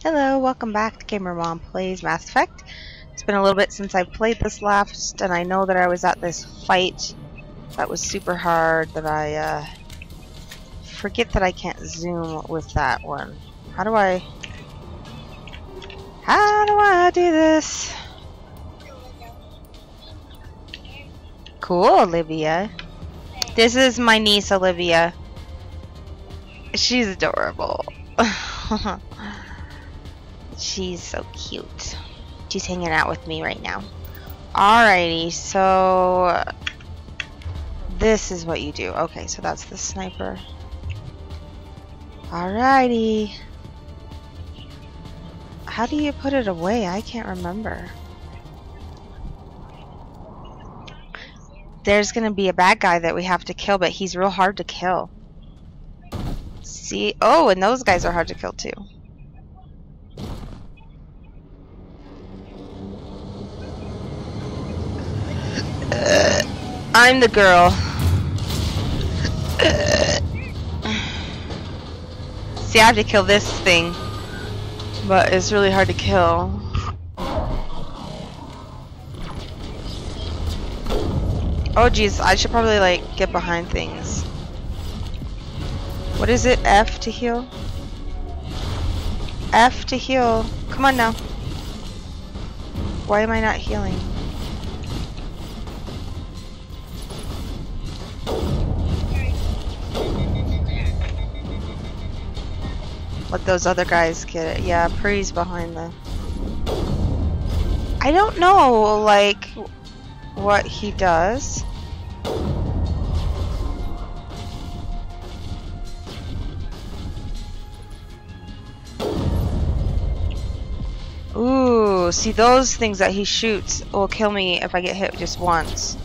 Hello, welcome back to Gamer Mom Plays Mass Effect. It's been a little bit since I've played this last, and I know that I was at this fight that was super hard that I forget that I can't zoom with that one. How do I do this? Cool, Olivia. This is my niece, Olivia. She's adorable. She's so cute. She's hanging out with me right now. Alrighty, so this is what you do. Okay, so that's the sniper. Alrighty. How do you put it away? I can't remember. There's gonna be a bad guy that we have to kill, but he's real hard to kill. See? Oh, and those guys are hard to kill too. I'm the girl. See, I have to kill this thing, but it's really hard to kill. Oh geez, I should probably like get behind things. What is it? F to heal? F to heal. Come on now. Why am I not healing? Let those other guys get it. Yeah, Pre's behind the... I don't know, like, what he does. Ooh, see those things that he shoots will kill me if I get hit just once.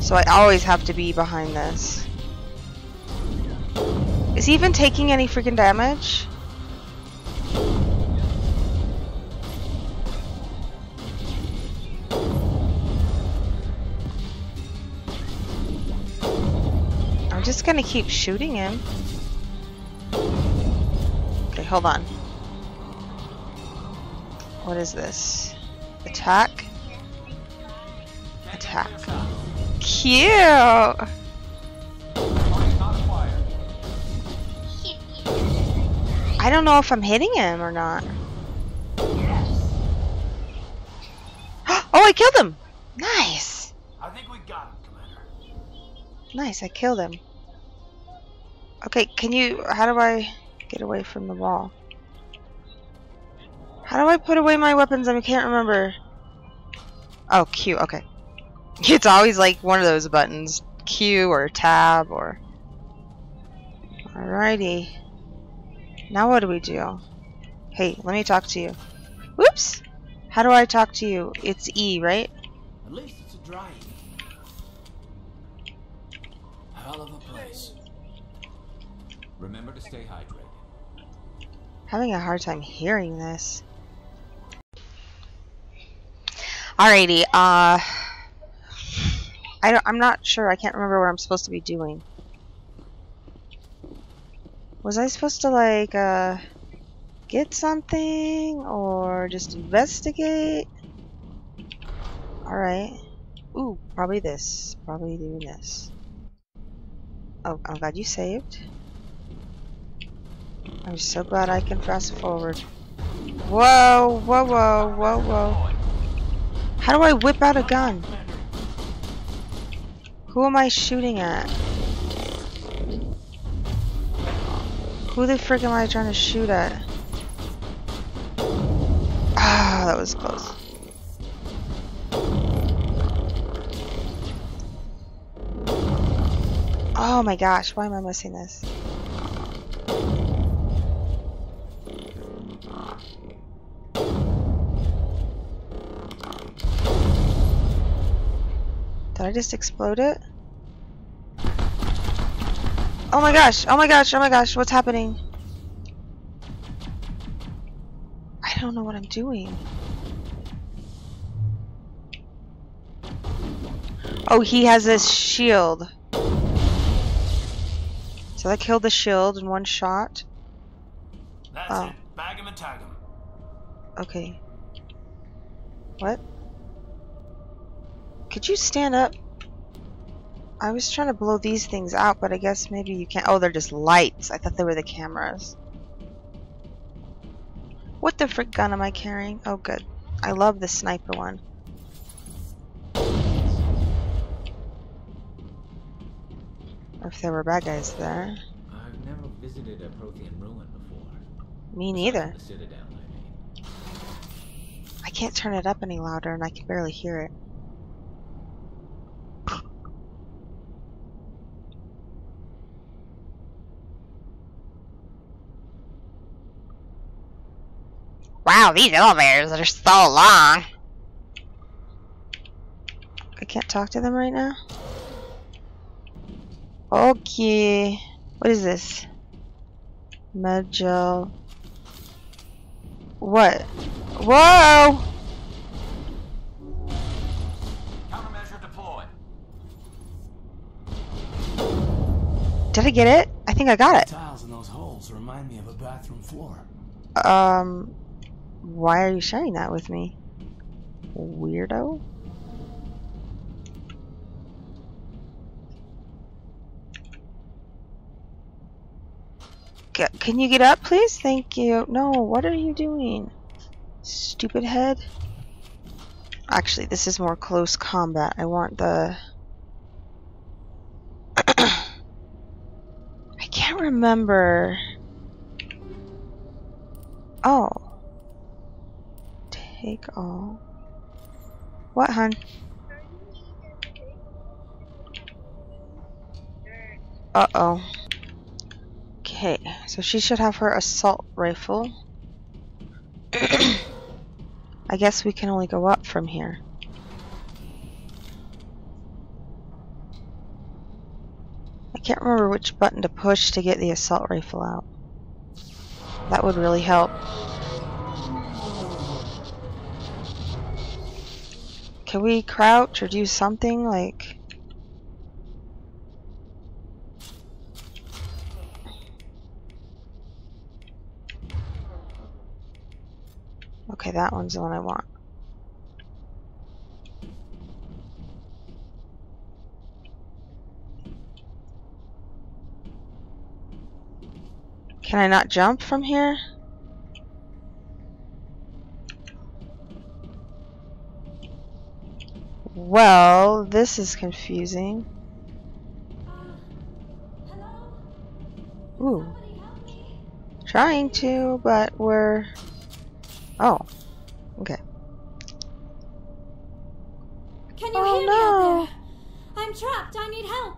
So I always have to be behind this. Is he even taking any freaking damage? I'm just gonna keep shooting him. Okay, hold on. What is this? Attack? Attack. Cute! I don't know if I'm hitting him or not. Oh, I killed him! Nice! I think we got him, Commander. Nice, I killed him. Okay, can you... How do I get away from the wall? How do I put away my weapons? I can't remember. Oh, Q, okay. It's always like one of those buttons. Q or tab or... Alrighty. Now what do we do? Hey, let me talk to you. Whoops! How do I talk to you? It's E, right? At least it's a dry E. Hell of a place. Remember to stay hydrated. Having a hard time hearing this. Alrighty, I'm not sure. I can't remember what I'm supposed to be doing. Was I supposed to like get something or just investigate? Alright. Ooh, probably this. Probably doing this. Oh, I'm glad you saved. I'm so glad I can fast forward. Whoa, whoa, whoa, whoa, whoa. How do I whip out a gun? Who am I shooting at? Who the frick am I trying to shoot at? Ah, that was close. Oh my gosh, why am I missing this? Did I just explode it? Oh my gosh, oh my gosh, oh my gosh, what's happening? I don't know what I'm doing. Oh, he has this shield. So that killed the shield in one shot. That's it. Bag him and tag him. Okay. What? Could you stand up? I was trying to blow these things out, but I guess maybe you can't. Oh, they're just lights. I thought they were the cameras. What the frick gun am I carrying? Oh, good. I love the sniper one. If there were bad guys there. I've never visited a Prothean ruin before. Me neither. The Citadel, I mean. I can't turn it up any louder and I can barely hear it. Wow, these elevators are so long. I can't talk to them right now? Okay. What is this? Medgel. What? Whoa! Countermeasure deployed. Did I get it? I think I got it. The tiles in those holes remind me of a bathroom floor. Why are you sharing that with me? Weirdo? Can you get up, please? Thank you. No, what are you doing? Stupid head. Actually, this is more close combat. I want the... I can't remember... Oh. Take all. What, hun? Uh-oh. Okay, so she should have her assault rifle. I guess we can only go up from here. I can't remember which button to push to get the assault rifle out. That would really help. Can we crouch or do something like... Okay, that one's the one I want. Can I not jump from here? Well, this is confusing. Hello? Ooh. Somebody help me. Trying to, but we're... Oh. Okay. Can you Oh, hear me no. out there? I'm trapped. I need help.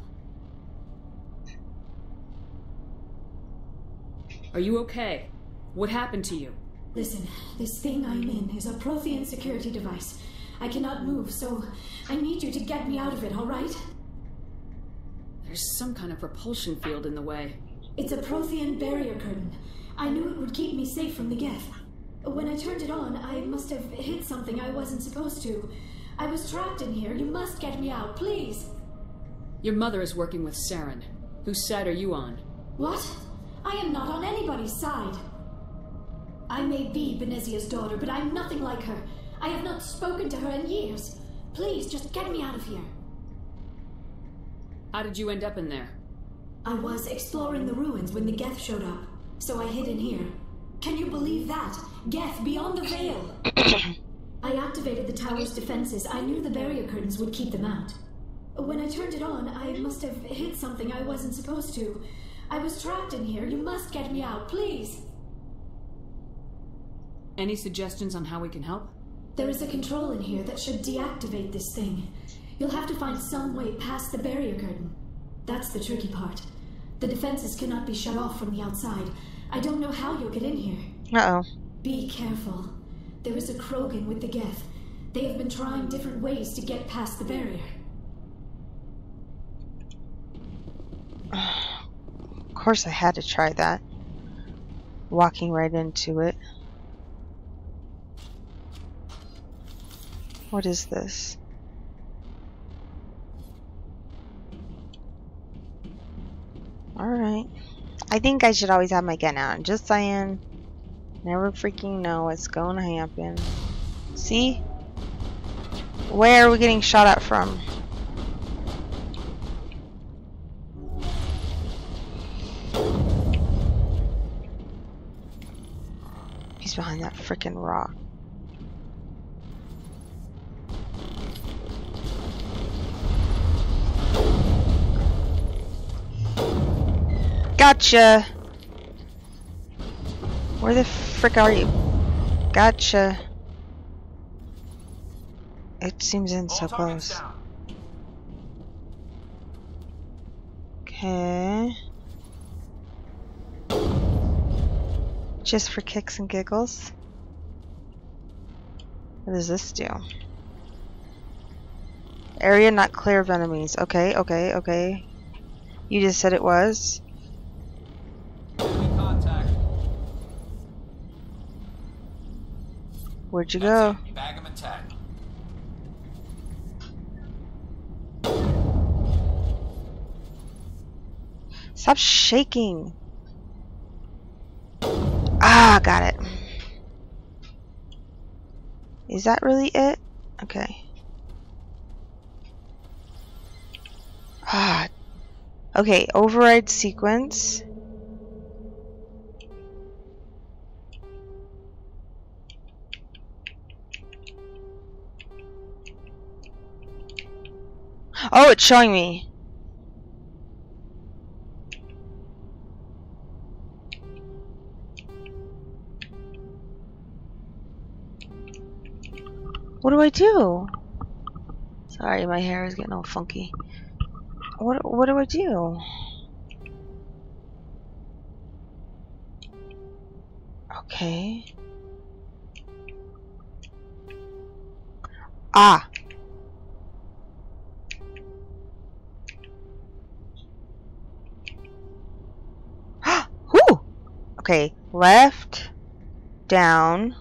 Are you okay? What happened to you? Listen, this thing I'm in is a Prothean security device. I cannot move, so I need you to get me out of it, all right? There's some kind of repulsion field in the way. It's a Prothean barrier curtain. I knew it would keep me safe from the Geth. When I turned it on, I must have hit something I wasn't supposed to. I was trapped in here. You must get me out, please. Your mother is working with Saren. Whose side are you on? What? I am not on anybody's side. I may be Benezia's daughter, but I'm nothing like her. I have not spoken to her in years. Please, just get me out of here. How did you end up in there? I was exploring the ruins when the Geth showed up, so I hid in here. Can you believe that? Geth beyond the veil! I activated the tower's defenses. I knew the barrier curtains would keep them out. When I turned it on, I must have hit something I wasn't supposed to. I was trapped in here. You must get me out, please! Any suggestions on how we can help? There is a control in here that should deactivate this thing. You'll have to find some way past the barrier curtain. That's the tricky part. The defenses cannot be shut off from the outside. I don't know how you'll get in here. Uh-oh. Be careful. There is a Krogan with the Geth. They have been trying different ways to get past the barrier. Of course I had to try that. Walking right into it. What is this? Alright. I think I should always have my gun out. Just saying. Never freaking know what's going to happen. See? Where are we getting shot at from? He's behind that freaking rock. Gotcha! Where the frick are you? Gotcha. It seems in so close. Okay. Just for kicks and giggles. What does this do? Area not clear of enemies. Okay, okay, okay. You just said it was. Contact. Where'd you go? Bag 'em and tag. Stop shaking. Ah, got it. Is that really it? Okay. Ah. Okay, override sequence. Oh, it's showing me. What do I do? Sorry, my hair is getting all funky. What do I do? Okay. Ah. Whoo! Okay, left, down.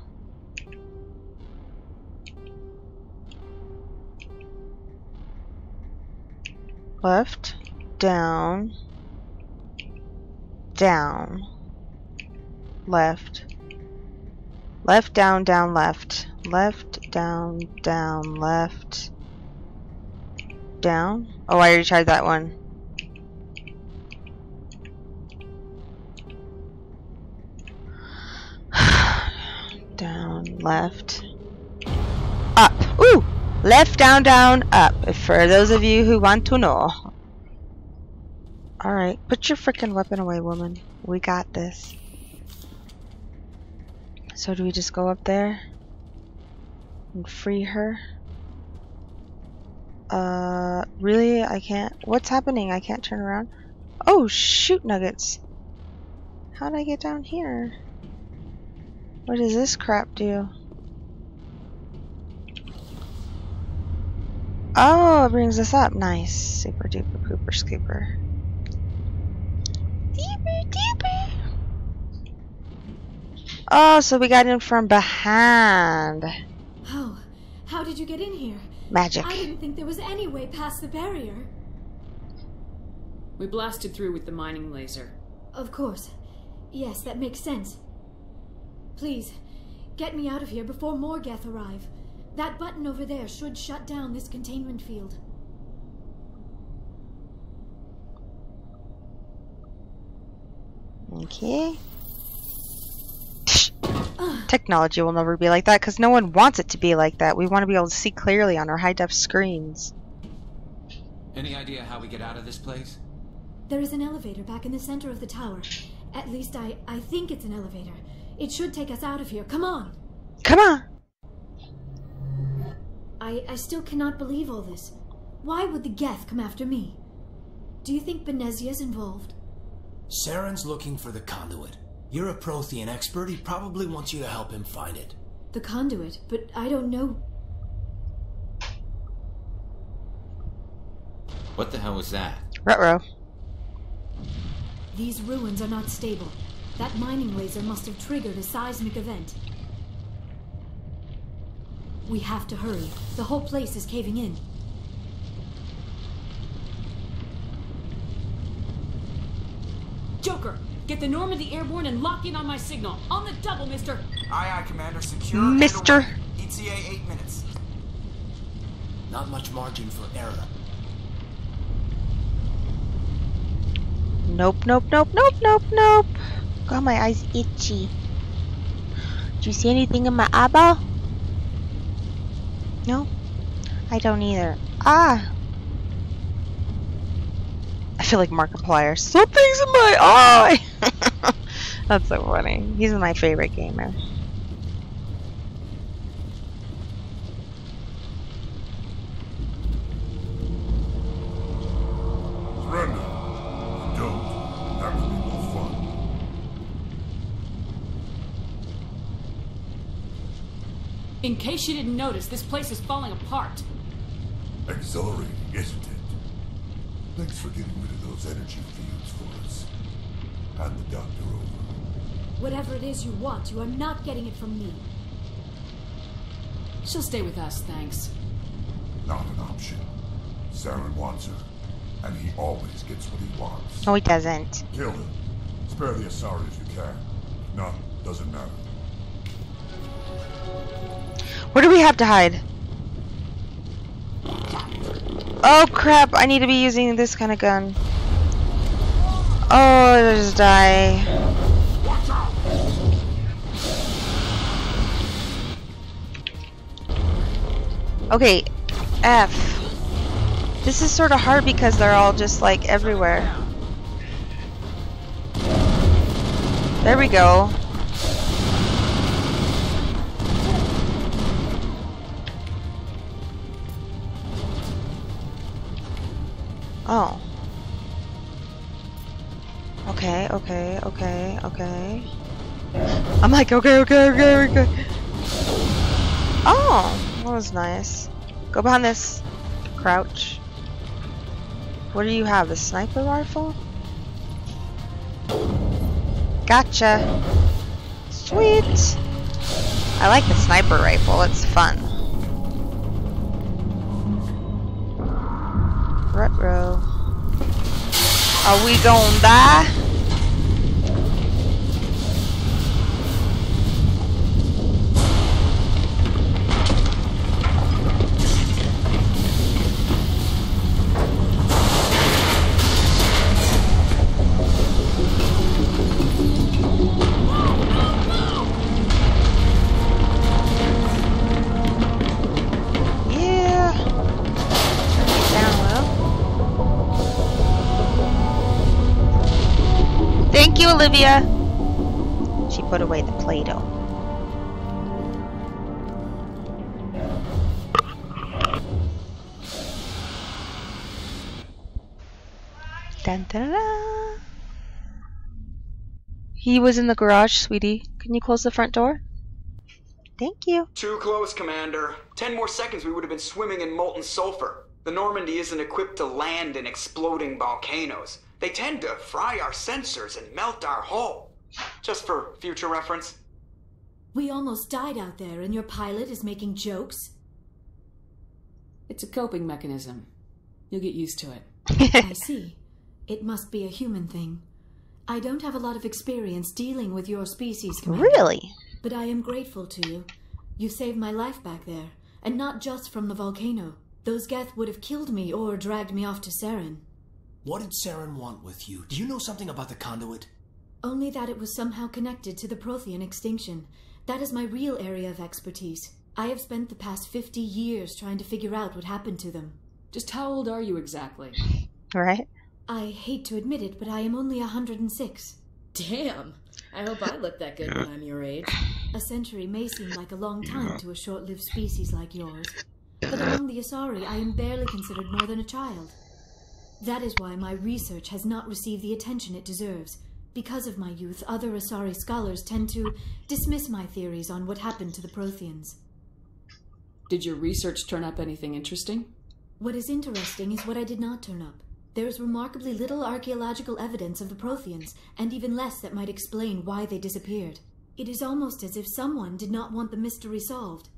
Left, down, down, left, left, down, down, left, left, down, down, left, down. Oh, I already tried that one. Down, left, up. Ooh! Left, down, down, up. For those of you who want to know. Alright, put your frickin' weapon away, woman. We got this. So do we just go up there and free her? Really? I can't. What's happening? I can't turn around. Oh, shoot nuggets. How'd I get down here? What does this crap do? Oh, it brings us up. Nice. Super duper pooper scooper. Super duper. Oh, so we got in from behind. Oh, how did you get in here? Magic. I didn't think there was any way past the barrier. We blasted through with the mining laser. Of course. Yes, that makes sense. Please, get me out of here before more Geth arrive. That button over there should shut down this containment field. Okay. Technology will never be like that because no one wants it to be like that. We want to be able to see clearly on our high-def screens. Any idea how we get out of this place? There is an elevator back in the center of the tower. At least I think it's an elevator. It should take us out of here. Come on! Come on! I still cannot believe all this. Why would the Geth come after me? Do you think Benezia's involved? Saren's looking for the conduit. You're a Prothean expert. He probably wants you to help him find it. The conduit, but I don't know. What the hell was that? Ruh-roh. These ruins are not stable. That mining laser must have triggered a seismic event. We have to hurry. The whole place is caving in. Joker, get the Normandy airborne and lock in on my signal. On the double, mister. Aye, aye, Commander. Secure. Mister. And away. ETA 8 minutes. Not much margin for error. Nope, nope, nope, nope, nope, nope. God, my eyes itchy. Do you see anything in my eyeball? No? I don't either. Ah! I feel like Markiplier. Something's in my eye! That's so funny. He's my favorite gamer. Surrender. Don't. That would be no fun. In case you didn't notice, this place is falling apart. Exhilarating, isn't it? Thanks for getting rid of those energy fields for us. Hand the doctor over. Whatever it is you want, you are not getting it from me. She'll stay with us, thanks. Not an option. Saren wants her, and he always gets what he wants. No, he doesn't. Kill him. Spare the Asari if you can. No, doesn't matter. Where do we have to hide? Oh crap, I need to be using this kind of gun. Oh, I just die. Okay, F. This is sort of hard because they're all just like everywhere. There we go. Oh. Okay, okay, okay, okay. I'm like, okay, okay, okay, okay. Oh, that was nice. Go behind this. Crouch. What do you have? The sniper rifle? Gotcha. Sweet. I like the sniper rifle. It's fun. Retro. Are we gonna die? Thank you, Olivia. She put away the Play-Doh. Dun, dun, dun. He was in the garage, sweetie. Can you close the front door? Thank you. Too close, Commander. 10 more seconds we would have been swimming in molten sulfur. The Normandy isn't equipped to land in exploding volcanoes. They tend to fry our sensors and melt our hull. Just for future reference. We almost died out there, and your pilot is making jokes? It's a coping mechanism. You'll get used to it. I see. It must be a human thing. I don't have a lot of experience dealing with your species, Commander. Really? But I am grateful to you. You saved my life back there, and not just from the volcano. Those Geth would have killed me or dragged me off to Saren. What did Saren want with you? Do you know something about the conduit? Only that it was somehow connected to the Prothean extinction. That is my real area of expertise. I have spent the past 50 years trying to figure out what happened to them. Just how old are you exactly? Right? I hate to admit it, but I am only 106. Damn! I hope I look that good when I'm your age. A century may seem like a long time to a short-lived species like yours. But among the Asari, I am barely considered more than a child. That is why my research has not received the attention it deserves. Because of my youth, other Asari scholars tend to dismiss my theories on what happened to the Protheans. Did your research turn up anything interesting? What is interesting is what I did not turn up. There is remarkably little archaeological evidence of the Protheans, and even less that might explain why they disappeared. It is almost as if someone did not want the mystery solved.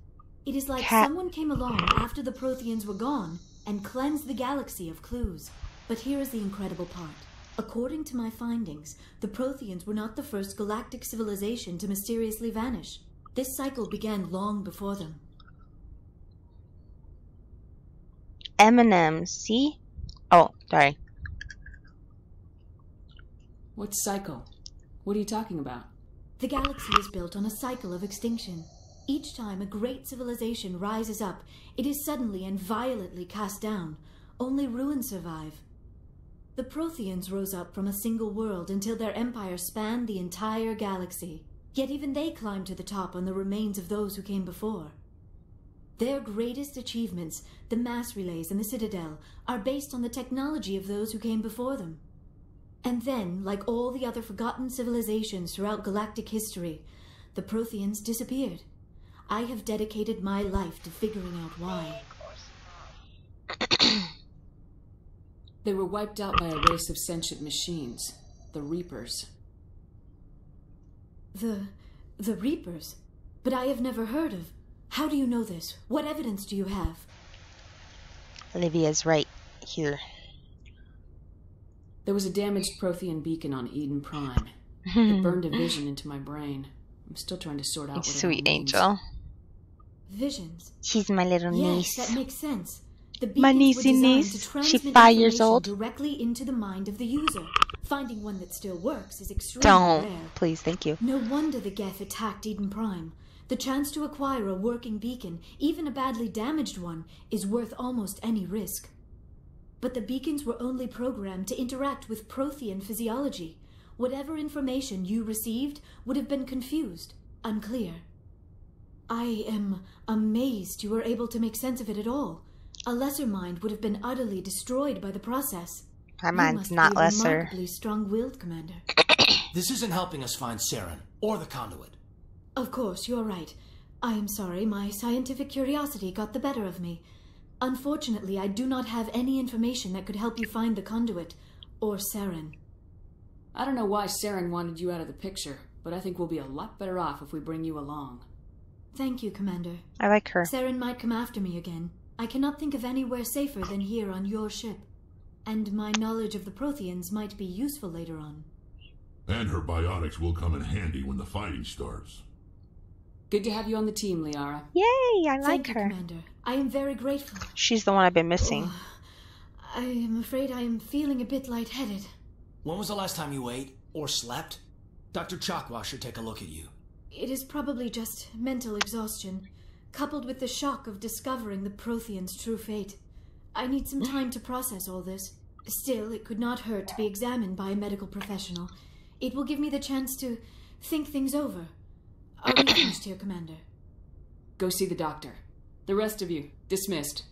It is like someone came along after the Protheans were gone and cleansed the galaxy of clues. But here is the incredible part. According to my findings, the Protheans were not the first galactic civilization to mysteriously vanish. This cycle began long before them. M&M, see? Oh, sorry. What cycle? What are you talking about? The galaxy is built on a cycle of extinction. Each time a great civilization rises up, it is suddenly and violently cast down. Only ruins survive. The Protheans rose up from a single world until their empire spanned the entire galaxy. Yet even they climbed to the top on the remains of those who came before. Their greatest achievements, the mass relays and the Citadel, are based on the technology of those who came before them. And then, like all the other forgotten civilizations throughout galactic history, the Protheans disappeared. I have dedicated my life to figuring out why. They were wiped out by a race of sentient machines, the Reapers. The Reapers? But I have never heard of. How do you know this? What evidence do you have? Olivia's right here. There was a damaged Prothean beacon on Eden Prime. It burned a vision into my brain. I'm still trying to sort out what Sweet it means. angel. Visions. She's my little niece. Yes, that makes sense. The My beacons were niecey designed niece. to She's transmit 5 years information old. directly into the mind of the user. Finding one that still works is extremely Don't. rare. Please, thank you. No wonder the Geth attacked Eden Prime. The chance to acquire a working beacon, even a badly damaged one, is worth almost any risk. But the beacons were only programmed to interact with Prothean physiology. Whatever information you received would have been confused, unclear. I am amazed you were able to make sense of it at all. A lesser mind would have been utterly destroyed by the process. My You mind's must not be lesser. remarkably strong-willed, Commander. This isn't helping us find Saren or the conduit. Of course, you're right. I am sorry, my scientific curiosity got the better of me. Unfortunately, I do not have any information that could help you find the conduit, or Saren. I don't know why Saren wanted you out of the picture, but I think we'll be a lot better off if we bring you along. Thank you, Commander. I like her. Saren might come after me again. I cannot think of anywhere safer than here on your ship. And my knowledge of the Protheans might be useful later on. And her biotics will come in handy when the fighting starts. Good to have you on the team, Liara. Yay, I like Thank you, her. Commander. I am very grateful. She's the one I've been missing. I am afraid I am feeling a bit lightheaded. When was the last time you ate or slept? Dr. Chakwa should take a look at you. It is probably just mental exhaustion, coupled with the shock of discovering the Protheans' true fate. I need some time to process all this. Still, it could not hurt to be examined by a medical professional. It will give me the chance to think things over. Are we finished here, Commander? Go see the doctor. The rest of you, dismissed.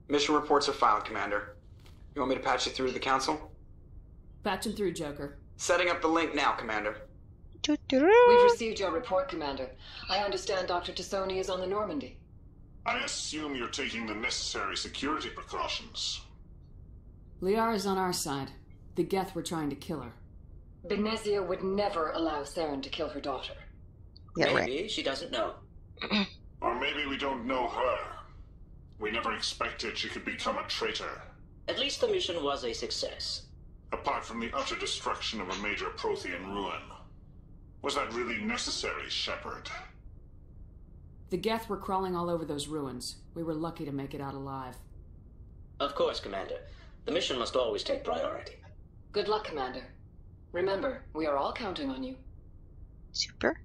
Mission reports are filed, Commander. You want me to patch you through to the Council? Patch him through, Joker. Setting up the link now, Commander. We've received your report, Commander. I understand Dr. Tassoni is on the Normandy. I assume you're taking the necessary security precautions. Liara's on our side. The Geth were trying to kill her. Begnezia would never allow Saren to kill her daughter. Yeah, Maybe right. she doesn't know. Or maybe we don't know her. We never expected she could become a traitor. At least the mission was a success. Apart from the utter destruction of a major Prothean ruin. Was that really necessary, Shepard? The Geth were crawling all over those ruins. We were lucky to make it out alive. Of course, Commander. The mission must always take priority. Good luck, Commander. Remember, we are all counting on you. Super.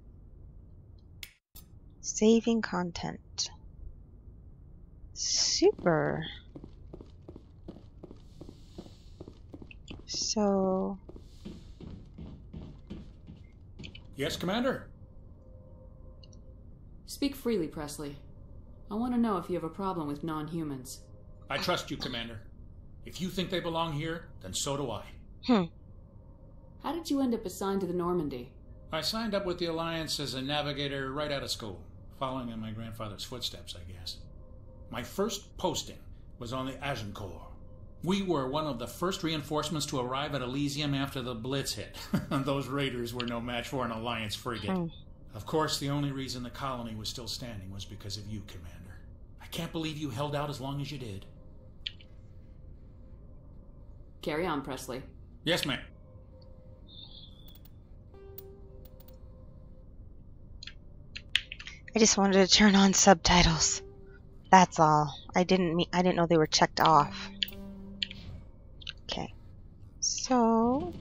Saving content. Super. So... Yes, Commander? Speak freely, Presley. I want to know if you have a problem with non-humans. I trust you, Commander. If you think they belong here, then so do I. How did you end up assigned to the Normandy? I signed up with the Alliance as a navigator right out of school, following in my grandfather's footsteps, I guess. My first posting was on the Agincourt. We were one of the first reinforcements to arrive at Elysium after the Blitz hit. Those raiders were no match for an Alliance frigate. Of course, the only reason the colony was still standing was because of you, Commander. I can't believe you held out as long as you did. Carry on, Presley. Yes, ma'am. I just wanted to turn on subtitles. That's all. I didn't know they were checked off. Okay. So,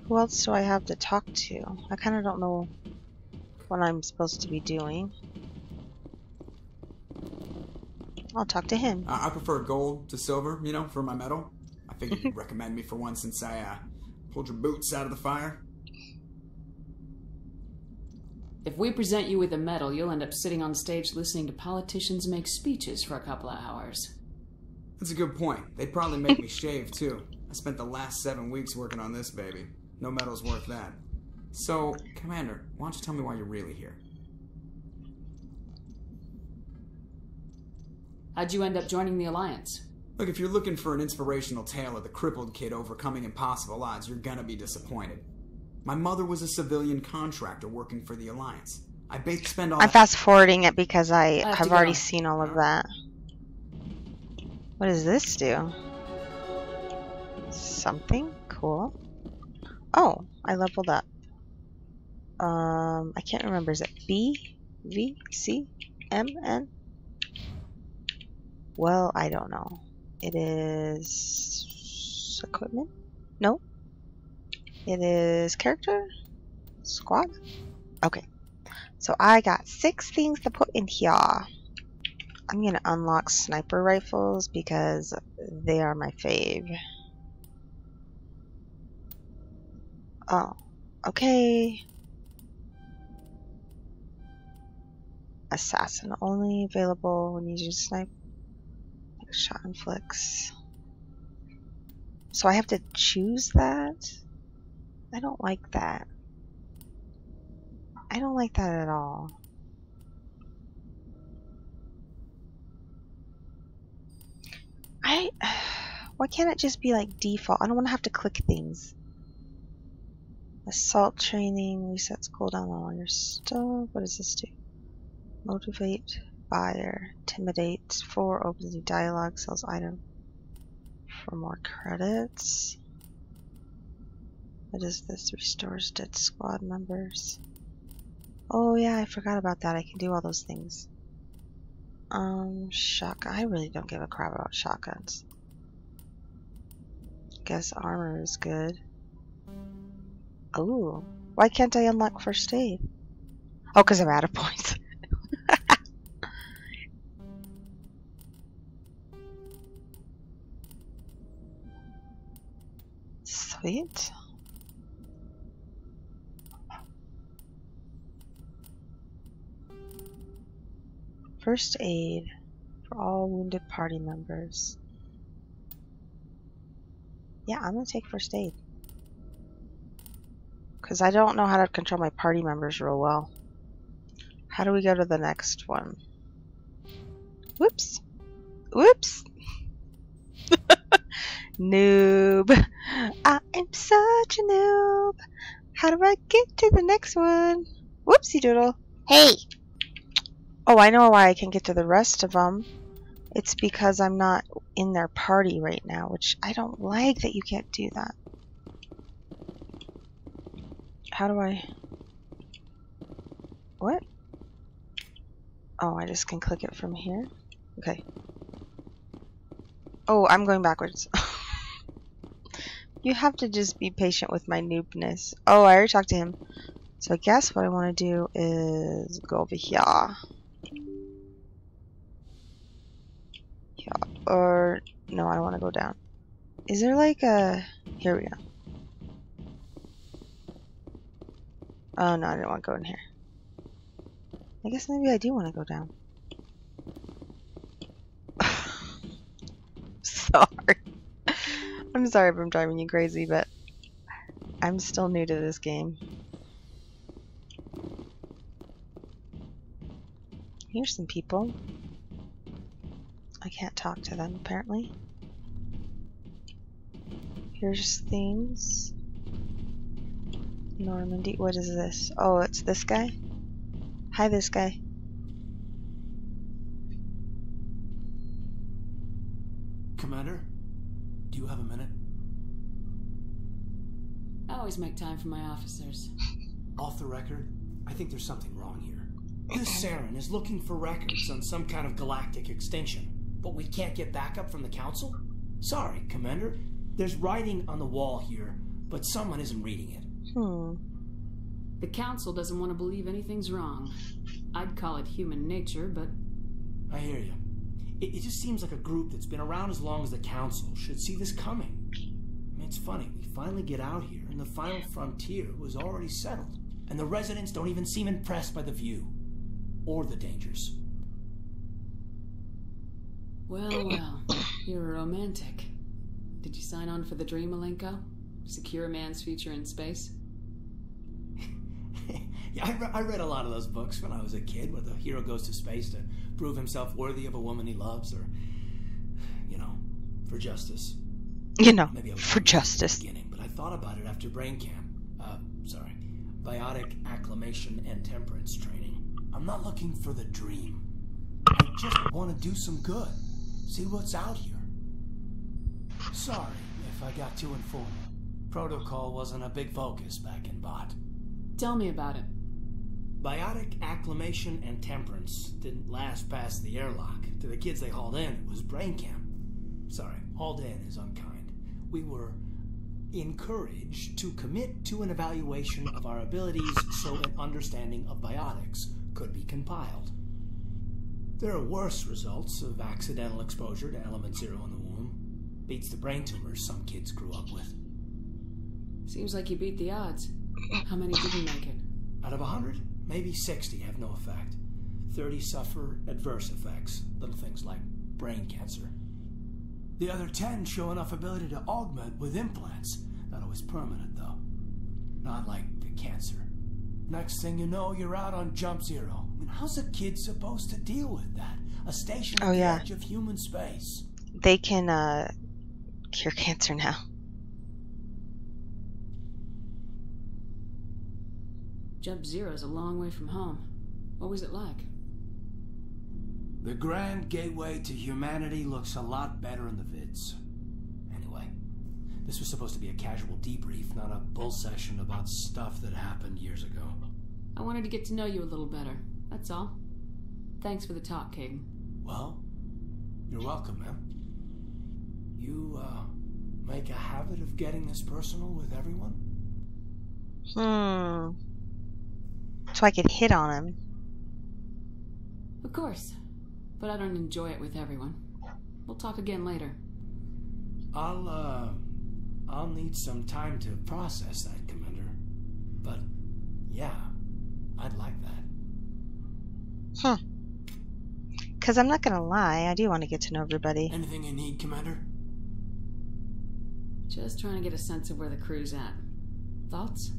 who else do I have to talk to? I kind of don't know what I'm supposed to be doing. I'll talk to him. I prefer gold to silver, you know, for my medal. I figured you'd recommend me for one since I pulled your boots out of the fire. If we present you with a medal, you'll end up sitting on stage listening to politicians make speeches for a couple of hours. That's a good point. They'd probably make me shave, too. I spent the last 7 weeks working on this baby. No medal's worth that. So, Commander, why don't you tell me why you're really here? How'd you end up joining the Alliance? Look, if you're looking for an inspirational tale of the crippled kid overcoming impossible odds, you're gonna be disappointed. My mother was a civilian contractor working for the Alliance. I spend all I'm fast forwarding it because have I've already seen all of that. What does this do? Something cool. Oh, I leveled up. I can't remember. Is it B, V, C, M, N? Well, I don't know. It is equipment? No. It is character? Squad? Okay. So I got 6 things to put in here. I'm going to unlock sniper rifles because they are my fave. Oh, okay. Assassin only available when you use snipe. Shot inflicts. So I have to choose that? I don't like that. I don't like that at all. Why can't it just be like default? I don't want to have to click things. Assault training resets cooldown on all your stuff. What does this do? Motivate, buyer, intimidate, 4 opens new dialogue, sells item for more credits. What is this? Restores dead squad members. Oh yeah, I forgot about that. I can do all those things. Shotgun. I really don't give a crap about shotguns. Guess armor is good. Ooh. Why can't I unlock first aid? Oh, because I'm out of points. Sweet. First aid for all wounded party members. Yeah, I'm gonna take first aid. Because I don't know how to control my party members real well. How do we go to the next one? Whoops. Whoops. Noob. I am such a noob. How do I get to the next one? Whoopsie doodle. Hey! Oh, I know why I can get to the rest of them. It's because I'm not in their party right now, which I don't like that you can't do that. How do I... What? Oh, I just can click it from here? Okay. Oh, I'm going backwards. You have to just be patient with my noobness. Oh, I already talked to him. So I guess what I want to do is go over here. Yeah, or no, I don't want to go down. Is there like a... Here we go. Oh no, I didn't want to go in here. I guess maybe I do want to go down. Sorry. I'm sorry if I'm driving you crazy, but I'm still new to this game. Here's some people. I can't talk to them, apparently. Here's things. Normandy. What is this? Oh, it's this guy? Hi, this guy. Commander, do you have a minute? always make time for my officers. Off the record, I think there's something wrong here. This Saren is looking for records on some kind of galactic extinction, but we can't get backup from the Council? Sorry, Commander. There's writing on the wall here, but someone isn't reading it. The Council doesn't want to believe anything's wrong. I'd call it human nature, but... I hear you. It just seems like a group that's been around as long as the Council should see this coming. I mean, it's funny, we finally get out here, and the final frontier was already settled. And the residents don't even seem impressed by the view. Or the dangers. Well, you're a romantic. Did you sign on for the dream, Malenko? Secure a man's future in space? Yeah, I read a lot of those books when I was a kid, where the hero goes to space to prove himself worthy of a woman he loves, or, you know, for justice. You know, maybe I was for justice. At the beginning, but I thought about it after brain camp. Biotic acclimation and temperance training. I'm not looking for the dream. I just want to do some good. See what's out here. Sorry if I got too informal. Protocol wasn't a big focus back in Bot. Tell me about it. Biotic acclimation and temperance didn't last past the airlock. To the kids they hauled in, it was brain camp. Sorry, hauled in is unkind. We were encouraged to commit to an evaluation of our abilities so an understanding of biotics could be compiled. There are worse results of accidental exposure to element 0 in the womb. Beats the brain tumors some kids grew up with. Seems like you beat the odds. How many didn't make it? Out of 100, maybe 60 have no effect. 30 suffer adverse effects, little things like brain cancer. The other 10 show enough ability to augment with implants. Not always permanent, though. Not like the cancer. Next thing you know, you're out on jump 0. I mean, how's a kid supposed to deal with that? A station at the edge of human space. They can cure cancer now. Jump 0's a long way from home. What was it like? The grand gateway to humanity looks a lot better in the vids. Anyway, this was supposed to be a casual debrief, not a bull session about stuff that happened years ago. I wanted to get to know you a little better, that's all. Thanks for the talk, Caden. Well, you're welcome, man. You, make a habit of getting this personal with everyone? So I could hit on him. Of course. But I don't enjoy it with everyone. We'll talk again later. I'll need some time to process that, Commander. But, yeah, I'd like that. Because I'm not gonna lie, I do want to get to know everybody. Anything you need, Commander? Just trying to get a sense of where the crew's at. Thoughts?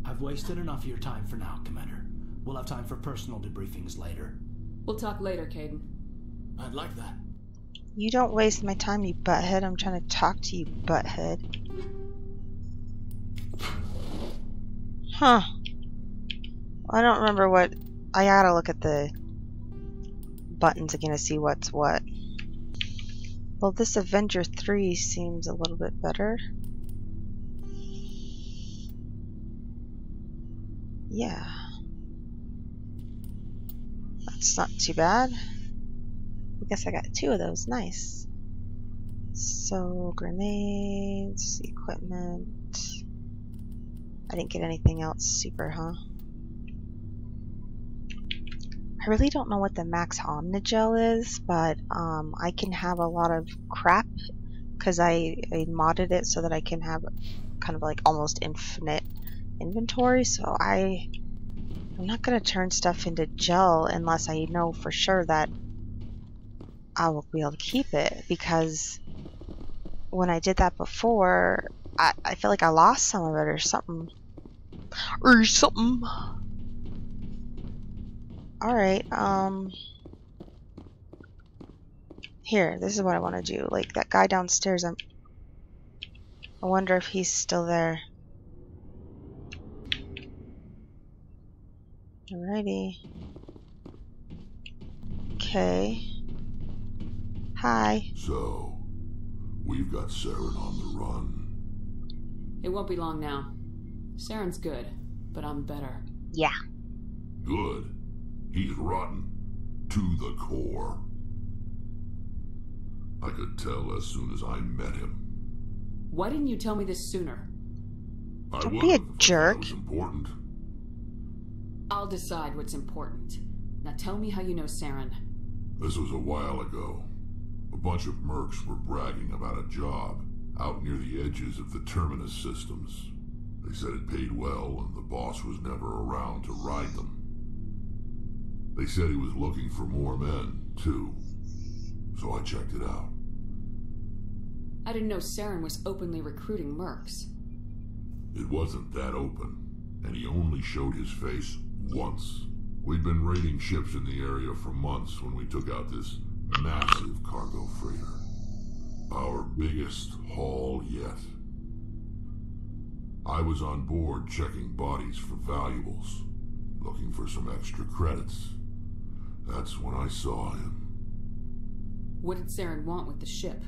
I've wasted enough of your time for now, Commander. We'll have time for personal debriefings later. We'll talk later, Caden. I'd like that. You don't waste my time, you butthead. I'm trying to talk to you, butthead. Huh. I don't remember what... I gotta look at the buttons again to see what's what. Well, this Avenger 3 seems a little bit better. Yeah. That's not too bad. I guess I got 2 of those. Nice. So, grenades, equipment. I didn't get anything else super, huh? I really don't know what the max Omnigel is, but I can have a lot of crap because I modded it so that I can have kind of like almost infinite inventory. So I'm not going to turn stuff into gel unless I know for sure that I will be able to keep it, because when I did that before, I feel like I lost some of it or something. Alright, here, this is what I want to do. Like, that guy downstairs, I wonder if he's still there. Alrighty. Okay. Hi. So, we've got Saren on the run. It won't be long now. Saren's good, but I'm better. Yeah. Good. He's rotten. To the core. I could tell as soon as I met him. Why didn't you tell me this sooner? Don't be a jerk. That was important. I'll decide what's important. Now tell me how you know Saren. This was a while ago. A bunch of mercs were bragging about a job out near the edges of the Terminus systems. They said it paid well and the boss was never around to ride them. They said he was looking for more men, too. So I checked it out. I didn't know Saren was openly recruiting mercs. It wasn't that open, and he only showed his face once. We'd been raiding ships in the area for months when we took out this massive cargo freighter. Our biggest haul yet. I was on board checking bodies for valuables, looking for some extra credits. That's when I saw him. What did Saren want with the ship?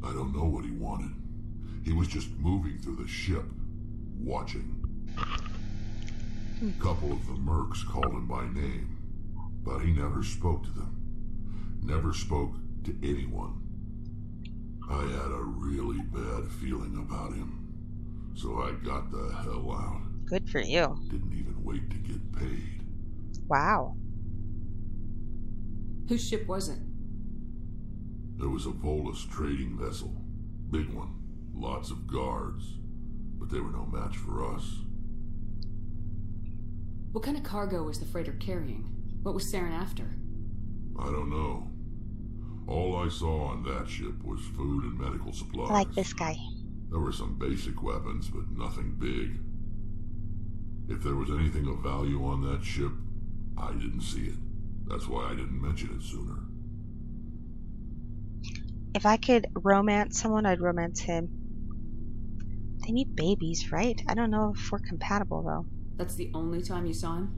I don't know what he wanted. He was just moving through the ship, watching. A couple of the mercs called him by name, but he never spoke to them. Never spoke to anyone. I had a really bad feeling about him, so I got the hell out. Good for you. Didn't even wait to get paid. Wow. Whose ship was it? There was a Volus trading vessel. Big one. Lots of guards. But they were no match for us. What kind of cargo was the freighter carrying? What was Saren after? I don't know. All I saw on that ship was food and medical supplies. I like this guy. There were some basic weapons, but nothing big. If there was anything of value on that ship, I didn't see it. That's why I didn't mention it sooner. If I could romance someone, I'd romance him. They need babies, right? I don't know if we're compatible, though. That's the only time you saw him?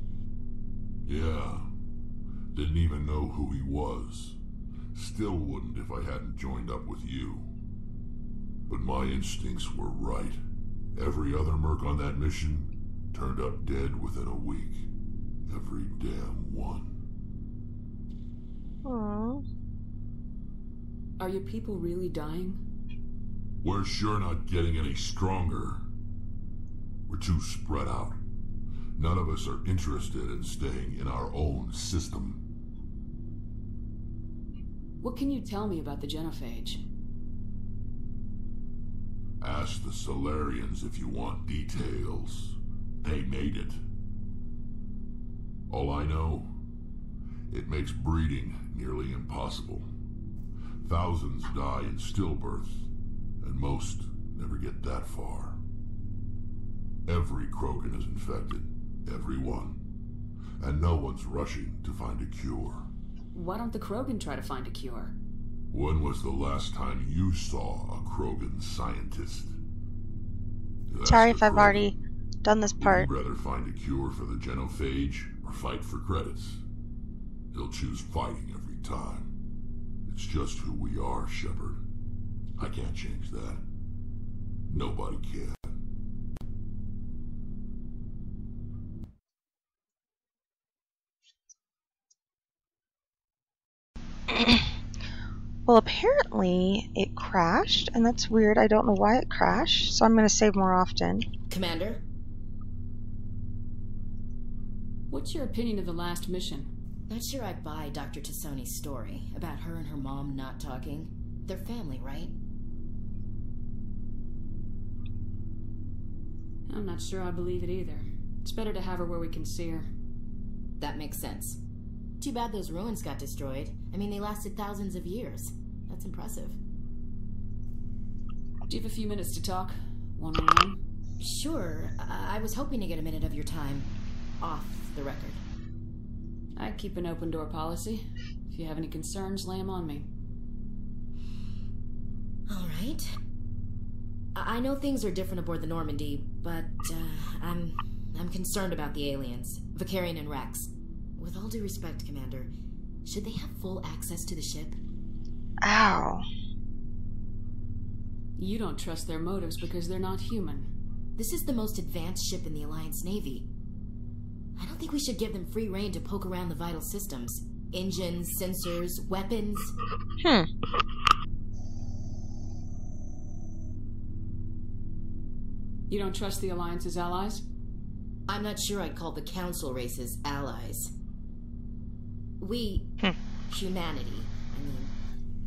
Yeah. Didn't even know who he was. Still wouldn't if I hadn't joined up with you. But my instincts were right. Every other merc on that mission turned up dead within a week. Every damn one. Aww. Are your people really dying? We're sure not getting any stronger. We're too spread out. None of us are interested in staying in our own system. What can you tell me about the genophage? Ask the Solarians if you want details. They made it. All I know, it makes breeding nearly impossible. Thousands die in stillbirth, and most never get that far. Every Krogan is infected. Every one. And no one's rushing to find a cure. Why don't the Krogan try to find a cure? When was the last time you saw a Krogan scientist? Sorry if I've already done this part. Would you rather find a cure for the genophage or fight for credits? He'll choose fighting every time. It's just who we are, Shepard. I can't change that. Nobody can. Well, apparently it crashed, and that's weird. I don't know why it crashed, so I'm going to save more often. Commander? What's your opinion of the last mission? Not sure I buy Dr. Tassoni's story about her and her mom not talking. They're family, right? I'm not sure I believe it either. It's better to have her where we can see her. That makes sense. Too bad those ruins got destroyed. I mean, they lasted thousands of years. That's impressive. Do you have a few minutes to talk? One-on-one? Sure. I was hoping to get a minute of your time off the record. I keep an open door policy. If you have any concerns, lay them on me. All right. I know things are different aboard the Normandy, but I'm concerned about the aliens, Vicarian and Rex. With all due respect, Commander, should they have full access to the ship? Ow. You don't trust their motives because they're not human. This is the most advanced ship in the Alliance Navy. I don't think we should give them free rein to poke around the vital systems. Engines, sensors, weapons. You don't trust the Alliance's allies? I'm not sure I'd call the Council races allies. We, humanity,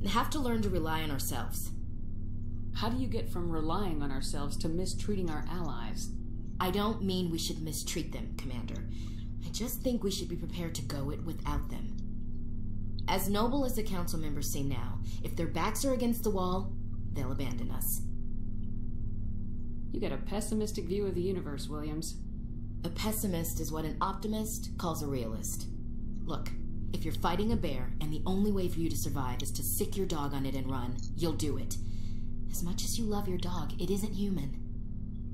have to learn to rely on ourselves. How do you get from relying on ourselves to mistreating our allies? I don't mean we should mistreat them, Commander. I just think we should be prepared to go it without them. As noble as the Council members seem now, if their backs are against the wall, they'll abandon us. You get a pessimistic view of the universe, Williams. A pessimist is what an optimist calls a realist. Look, if you're fighting a bear and the only way for you to survive is to sick your dog on it and run, you'll do it. As much as you love your dog, it isn't human.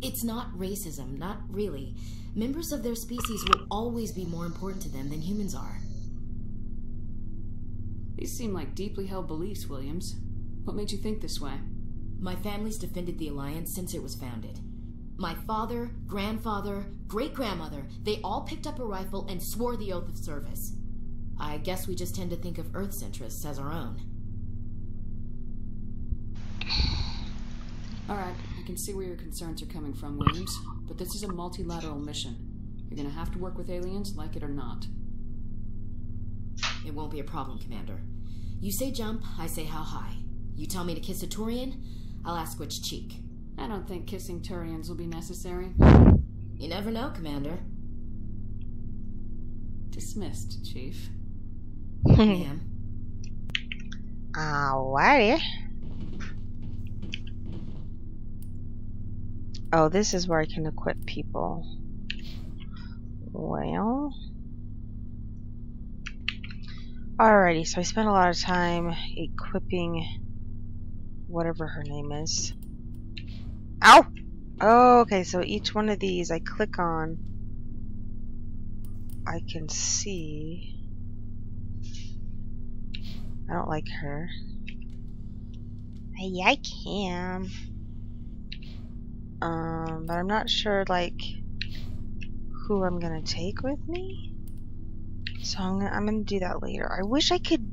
It's not racism, not really. Members of their species will always be more important to them than humans are. These seem like deeply held beliefs, Williams. What made you think this way? My family's defended the Alliance since it was founded. My father, grandfather, great-grandmother, they all picked up a rifle and swore the oath of service. I guess we just tend to think of Earth's interests as our own. Alright, I can see where your concerns are coming from, Williams, but this is a multilateral mission. You're gonna have to work with aliens, like it or not. It won't be a problem, Commander. You say jump, I say how high. You tell me to kiss a Turian, I'll ask which cheek. I don't think kissing Turians will be necessary. You never know, Commander. Dismissed, Chief. Ma'am. Alrighty. Oh, this is where I can equip people. Well. Alrighty, so I spent a lot of time equipping whatever her name is. Ow! Oh, okay, so each one of these I click on, I can see. I don't like her. I like him. But I'm not sure, like, who I'm gonna take with me. So I'm gonna do that later. I wish I could.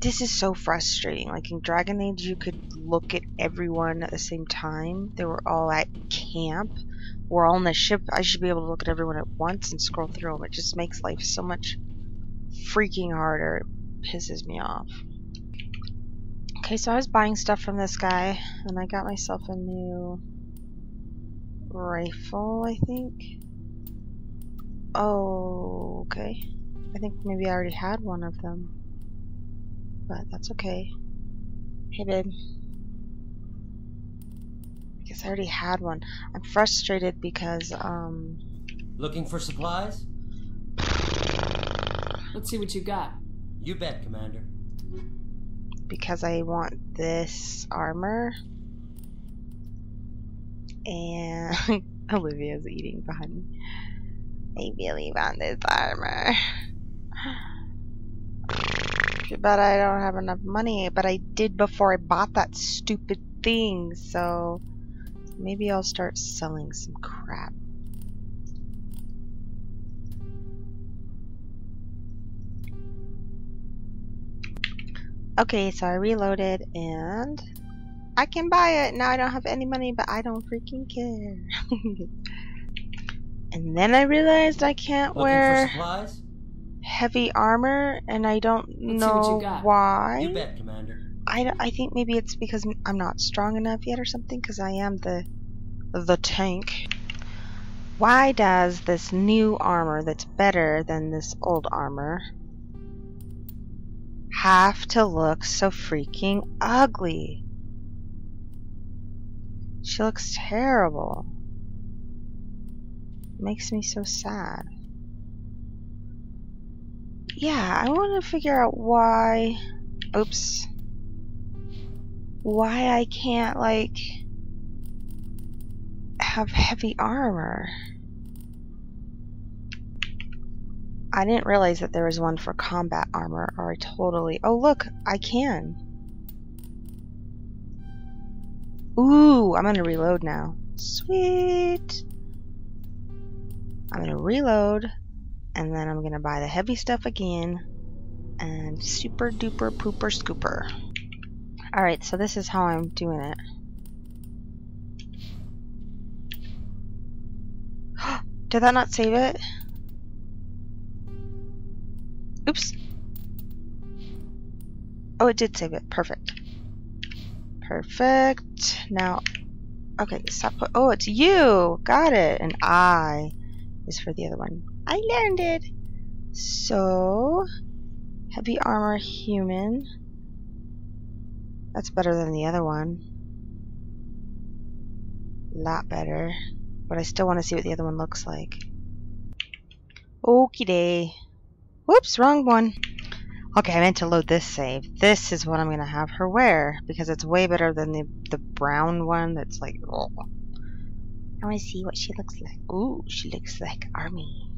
This is so frustrating. Like in Dragon Age, you could look at everyone at the same time. They were all at camp. We're all on the ship. I should be able to look at everyone at once and scroll through them. It just makes life so much freaking harder. It pisses me off. Okay, so I was buying stuff from this guy, and I got myself a new rifle, I think. Oh, okay. I think maybe I already had one of them. But that's okay. Hey, babe. I guess I already had one. I'm frustrated because, Looking for supplies? Let's see what you got. You bet, Commander. Because I want this armor. And Olivia's eating behind me. I really want this armor. But I don't have enough money. But I did before I bought that stupid thing. So maybe I'll start selling some crap. Okay, so I reloaded and I can buy it. Now I don't have any money, but I don't freaking care. And then I realized I can't wear heavy armor, and I don't know why. You bet, Commander. I think maybe it's because I'm not strong enough yet or something, because I am the tank. Why does this new armor that's better than this old armor have to look so freaking ugly? She looks terrible. It makes me so sad. Yeah, I want to figure out why. Oops. Why I can't, like, have heavy armor. I didn't realize that there was one for combat armor, or I totally. Oh, look, I can. Ooh, I'm gonna reload now. Sweet. I'm gonna reload, and then I'm gonna buy the heavy stuff again, and super duper pooper scooper. Alright, so this is how I'm doing it. Did that not save it? Oops. Oh, it did save it. Perfect. Perfect. Now, okay, stop. Oh, it's you. Got it. And I is for the other one. I learned it. So, heavy armor human. That's better than the other one. Lot better. But I still want to see what the other one looks like. Okie day. Whoops, wrong one. Okay, I meant to load this save. This is what I'm going to have her wear, because it's way better than the brown one that's like, oh. I want to see what she looks like. Ooh, she looks like Army.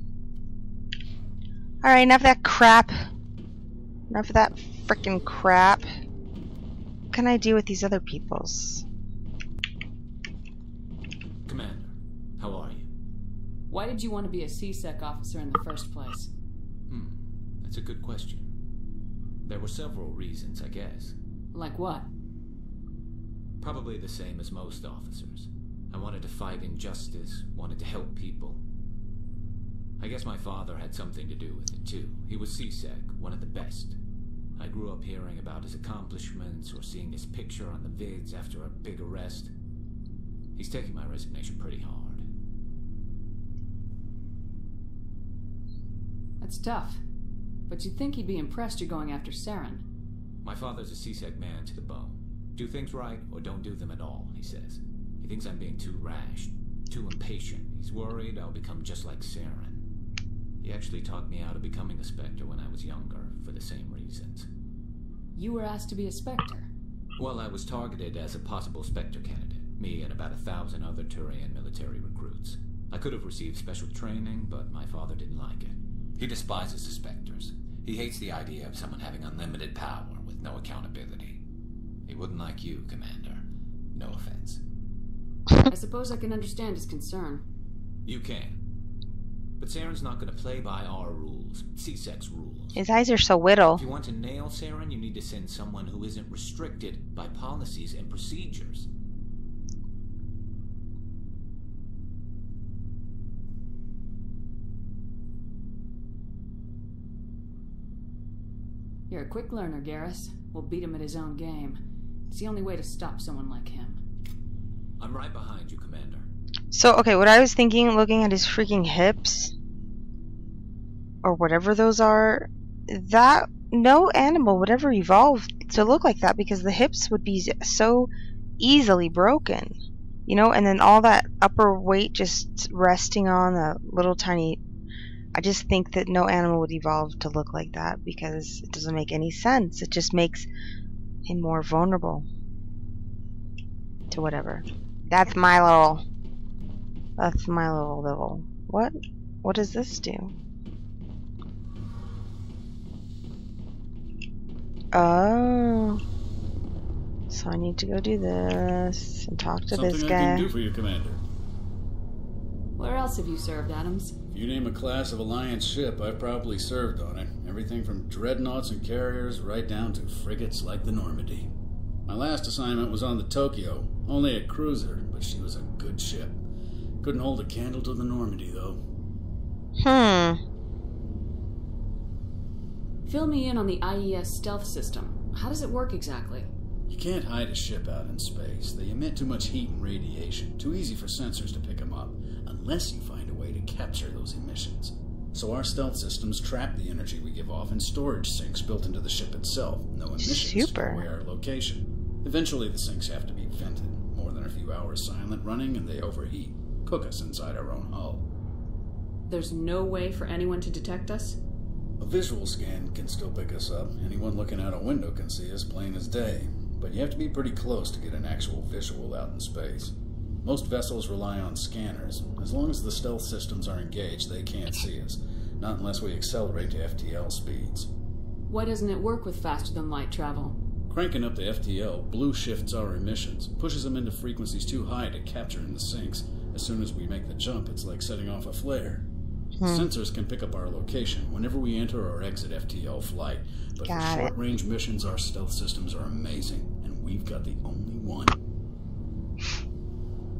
Alright, enough of that crap. Enough of that frickin' crap. What can I do with these other peoples? Commander, how are you? Why did you want to be a C-Sec officer in the first place? That's a good question. There were several reasons, I guess. Like what? Probably the same as most officers. I wanted to fight injustice, wanted to help people. I guess my father had something to do with it too. He was C-Sec, one of the best. I grew up hearing about his accomplishments or seeing his picture on the vids after a big arrest. He's taking my resignation pretty hard. That's tough. But you'd think he'd be impressed you're going after Saren. My father's a C-Sec man to the bone. Do things right or don't do them at all, he says. He thinks I'm being too rash, too impatient. He's worried I'll become just like Saren. He actually talked me out of becoming a Spectre when I was younger, for the same reasons. You were asked to be a Spectre? Well, I was targeted as a possible Spectre candidate. Me and about 1,000 other Turian military recruits. I could have received special training, but my father didn't like it. He despises the Spectres. He hates the idea of someone having unlimited power with no accountability. He wouldn't like you, Commander. No offense. I suppose I can understand his concern. You can. But Saren's not going to play by our rules. C-Sec's rules. His eyes are so little. If you want to nail Saren, you need to send someone who isn't restricted by policies and procedures. You're a quick learner, Garrus. We'll beat him at his own game. It's the only way to stop someone like him. I'm right behind you, Commander. So, okay, what I was thinking, looking at his freaking hips, or whatever those are, that no animal would ever evolve to look like that, because the hips would be so easily broken, you know, and then all that upper weight just resting on a little tiny. I just think that no animal would evolve to look like that, because it doesn't make any sense. It just makes him more vulnerable to whatever. That's my little what does this do? Oh, so I need to go do this and talk to this guy. Something I can do for you, Commander. Where else have you served, Adams? If you name a class of Alliance ship, I've probably served on it. Everything from dreadnoughts and carriers right down to frigates like the Normandy. My last assignment was on the Tokyo. Only a cruiser, but she was a good ship. Couldn't hold a candle to the Normandy, though. Fill me in on the IES stealth system. How does it work exactly? You can't hide a ship out in space. They emit too much heat and radiation. Too easy for sensors to pick them up, unless you find a way to capture those emissions. So our stealth systems trap the energy we give off in storage sinks built into the ship itself. No emissions to away our location. Eventually the sinks have to be vented. More than a few hours silent running and they overheat. Cook us inside our own hull. There's no way for anyone to detect us? A visual scan can still pick us up. Anyone looking out a window can see us plain as day. But you have to be pretty close to get an actual visual out in space. Most vessels rely on scanners. As long as the stealth systems are engaged, they can't see us. Not unless we accelerate to FTL speeds. Why doesn't it work with faster-than-light travel? Cranking up the FTL blue shifts our emissions, pushes them into frequencies too high to capture in the sinks. As soon as we make the jump, it's like setting off a flare. Sensors can pick up our location whenever we enter or exit FTL flight, but for short-range missions, our stealth systems are amazing, and we've got the only one.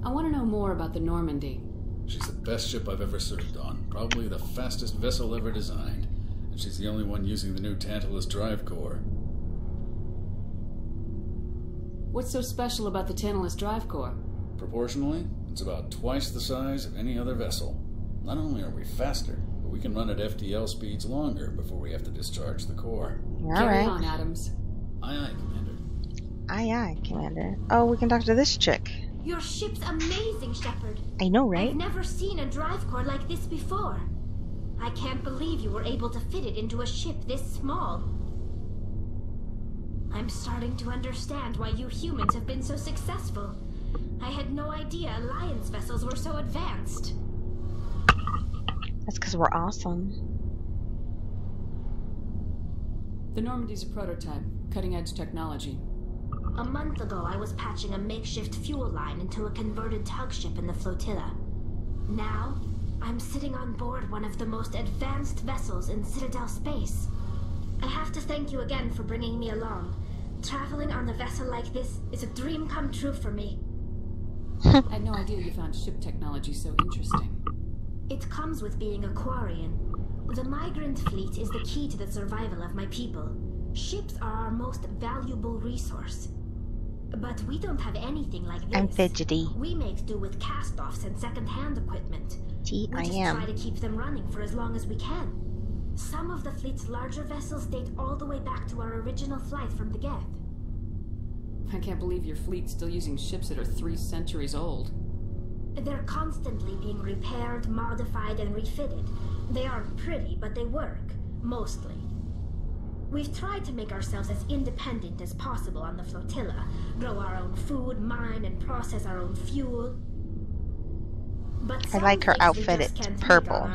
I want to know more about the Normandy. She's the best ship I've ever served on, probably the fastest vessel ever designed, and she's the only one using the new Tantalus drive core. What's so special about the Tantalus drive core? Proportionally, it's about twice the size of any other vessel. Not only are we faster, but we can run at FTL speeds longer before we have to discharge the core. Carry on, Adams. Aye, aye, Commander. Aye, aye, Commander. Oh, we can talk to this chick. Your ship's amazing, Shepard. I know, right? I've never seen a drive core like this before. I can't believe you were able to fit it into a ship this small. I'm starting to understand why you humans have been so successful. I had no idea Alliance vessels were so advanced. That's because we're awesome. The Normandy's a prototype, cutting-edge technology. A month ago, I was patching a makeshift fuel line into a converted tug ship in the flotilla. Now, I'm sitting on board one of the most advanced vessels in Citadel space. I have to thank you again for bringing me along. Traveling on a vessel like this is a dream come true for me. I had no idea you found ship technology so interesting. It comes with being a Quarian. The migrant fleet is the key to the survival of my people. Ships are our most valuable resource. But we don't have anything like this. I'm fidgety. We make do with cast-offs and second-hand equipment. See, we just try to keep them running for as long as we can. Some of the fleet's larger vessels date all the way back to our original flight from the Geth. I can't believe your fleet's still using ships that are 3 centuries old. They're constantly being repaired, modified, and refitted. They aren't pretty, but they work. Mostly. We've tried to make ourselves as independent as possible on the flotilla. Grow our own food, mine, and process our own fuel. But I like her outfit, it's purple.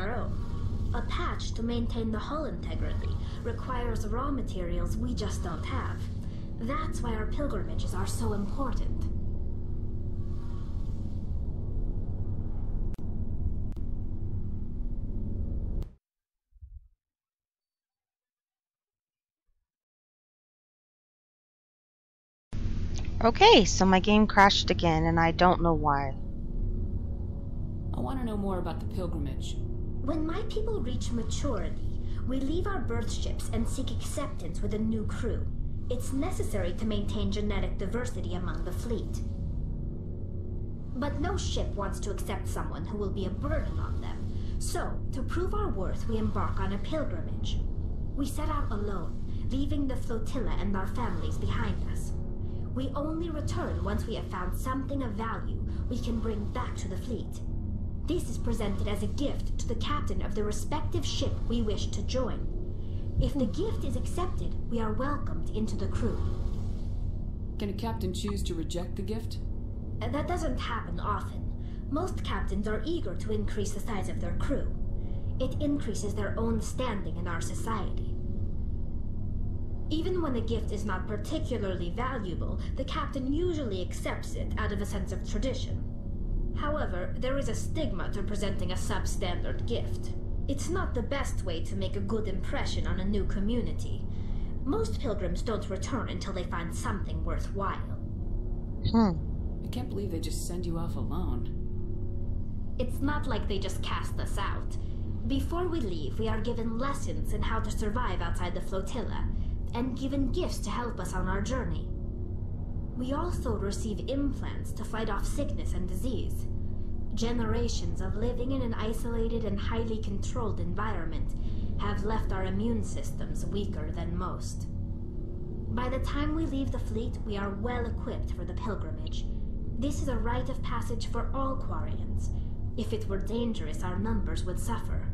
A patch to maintain the hull integrity requires raw materials we just don't have. That's why our pilgrimages are so important. Okay, so my game crashed again, and I don't know why. I want to know more about the pilgrimage. When my people reach maturity, we leave our birth ships and seek acceptance with a new crew. It's necessary to maintain genetic diversity among the fleet. But no ship wants to accept someone who will be a burden on them. So, to prove our worth, we embark on a pilgrimage. We set out alone, leaving the flotilla and our families behind us. We only return once we have found something of value we can bring back to the fleet. This is presented as a gift to the captain of the respective ship we wish to join. If the gift is accepted, we are welcomed into the crew. Can a captain choose to reject the gift? That doesn't happen often. Most captains are eager to increase the size of their crew. It increases their own standing in our society. Even when the gift is not particularly valuable, the captain usually accepts it out of a sense of tradition. However, there is a stigma to presenting a substandard gift. It's not the best way to make a good impression on a new community. Most pilgrims don't return until they find something worthwhile. I can't believe they just send you off alone. It's not like they just cast us out. Before we leave, we are given lessons in how to survive outside the flotilla, and given gifts to help us on our journey. We also receive implants to fight off sickness and disease. Generations of living in an isolated and highly controlled environment have left our immune systems weaker than most. By the time we leave the fleet, we are well equipped for the pilgrimage. This is a rite of passage for all Quarians. If it were dangerous, our numbers would suffer.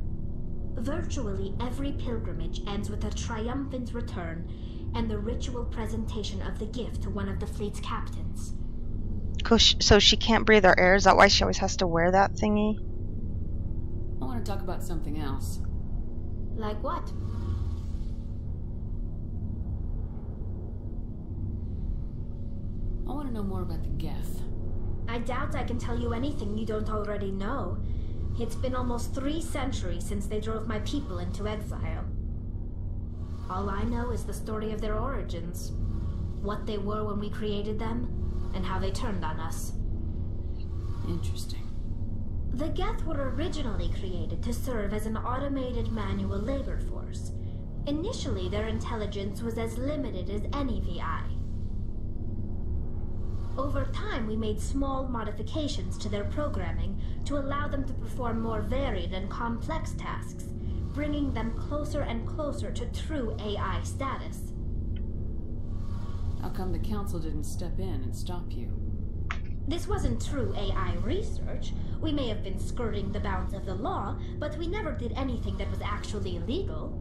Virtually every pilgrimage ends with a triumphant return and the ritual presentation of the gift to one of the fleet's captains. So she can't breathe our air? Is that why she always has to wear that thingy? I want to talk about something else. Like what? want to know more about the Geth. I doubt I can tell you anything you don't already know. It's been almost 3 centuries since they drove my people into exile. All I know is the story of their origins. What they were when we created them, and how they turned on us. Interesting. The Geth were originally created to serve as an automated manual labor force. Initially, their intelligence was as limited as any VI. Over time, we made small modifications to their programming to allow them to perform more varied and complex tasks, bringing them closer and closer to true AI status. How come the Council didn't step in and stop you? This wasn't true AI research. We may have been skirting the bounds of the law, but we never did anything that was actually illegal.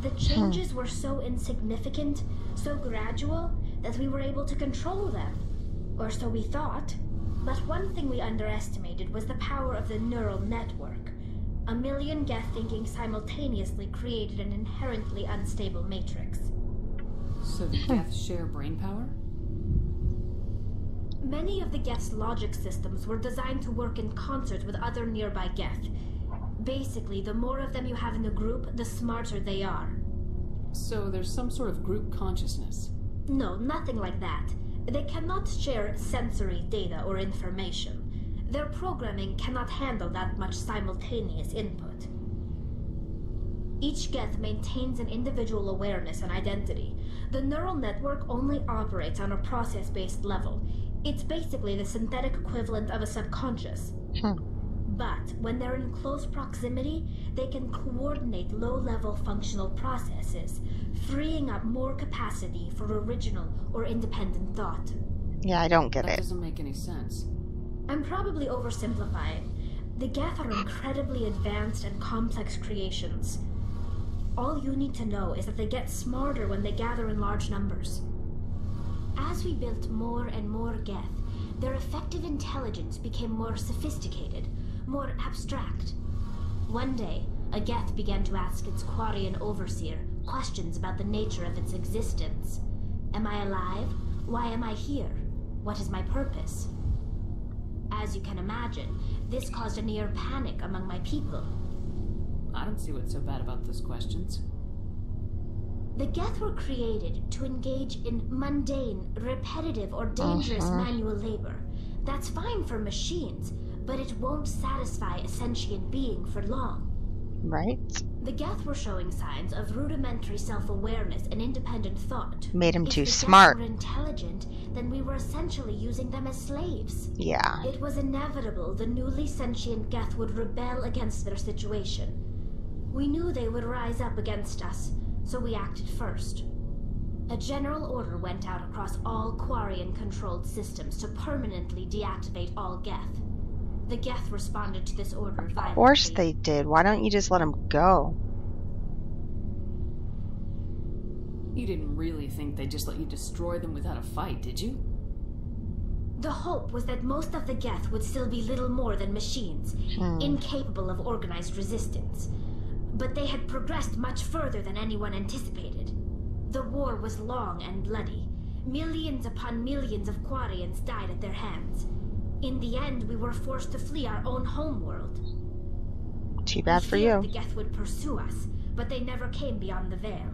The changes were so insignificant, so gradual, that we were able to control them. Or so we thought. But one thing we underestimated was the power of the neural network. 1 million Geth thinking simultaneously created an inherently unstable matrix. So the Geth share brain power? Many of the Geth's logic systems were designed to work in concert with other nearby Geth. Basically, the more of them you have in the group, the smarter they are. So there's some sort of group consciousness? No, nothing like that. They cannot share sensory data or information. Their programming cannot handle that much simultaneous input. Each Geth maintains an individual awareness and identity. The neural network only operates on a process-based level. It's basically the synthetic equivalent of a subconscious. But when they're in close proximity, they can coordinate low-level functional processes, freeing up more capacity for original or independent thought. Yeah, I don't get it. That doesn't make any sense. I'm probably oversimplifying. The Geth are incredibly advanced and complex creations. All you need to know is that they get smarter when they gather in large numbers. As we built more and more Geth, their effective intelligence became more sophisticated, more abstract. One day, a Geth began to ask its Quarian overseer questions about the nature of its existence. Am I alive? Why am I here? What is my purpose? As you can imagine, this caused a near panic among my people. I don't see what's so bad about those questions. The Geth were created to engage in mundane, repetitive, or dangerous manual labor. That's fine for machines, but it won't satisfy a sentient being for long. Right. The Geth were showing signs of rudimentary self-awareness and independent thought. Made him too If the smart. Geth were intelligent, then we were essentially using them as slaves. Yeah. It was inevitable the newly sentient Geth would rebel against their situation. We knew they would rise up against us, so we acted first. A general order went out across all Quarian-controlled systems to permanently deactivate all Geth. The Geth responded to this order violently. Of course they did. Why don't you just let them go? You didn't really think they'd just let you destroy them without a fight, did you? The hope was that most of the Geth would still be little more than machines, incapable of organized resistance. But they had progressed much further than anyone anticipated. The war was long and bloody. Millions upon millions of Quarians died at their hands. In the end, we were forced to flee our own homeworld. Too bad for you. The Geth would pursue us, but they never came beyond the veil.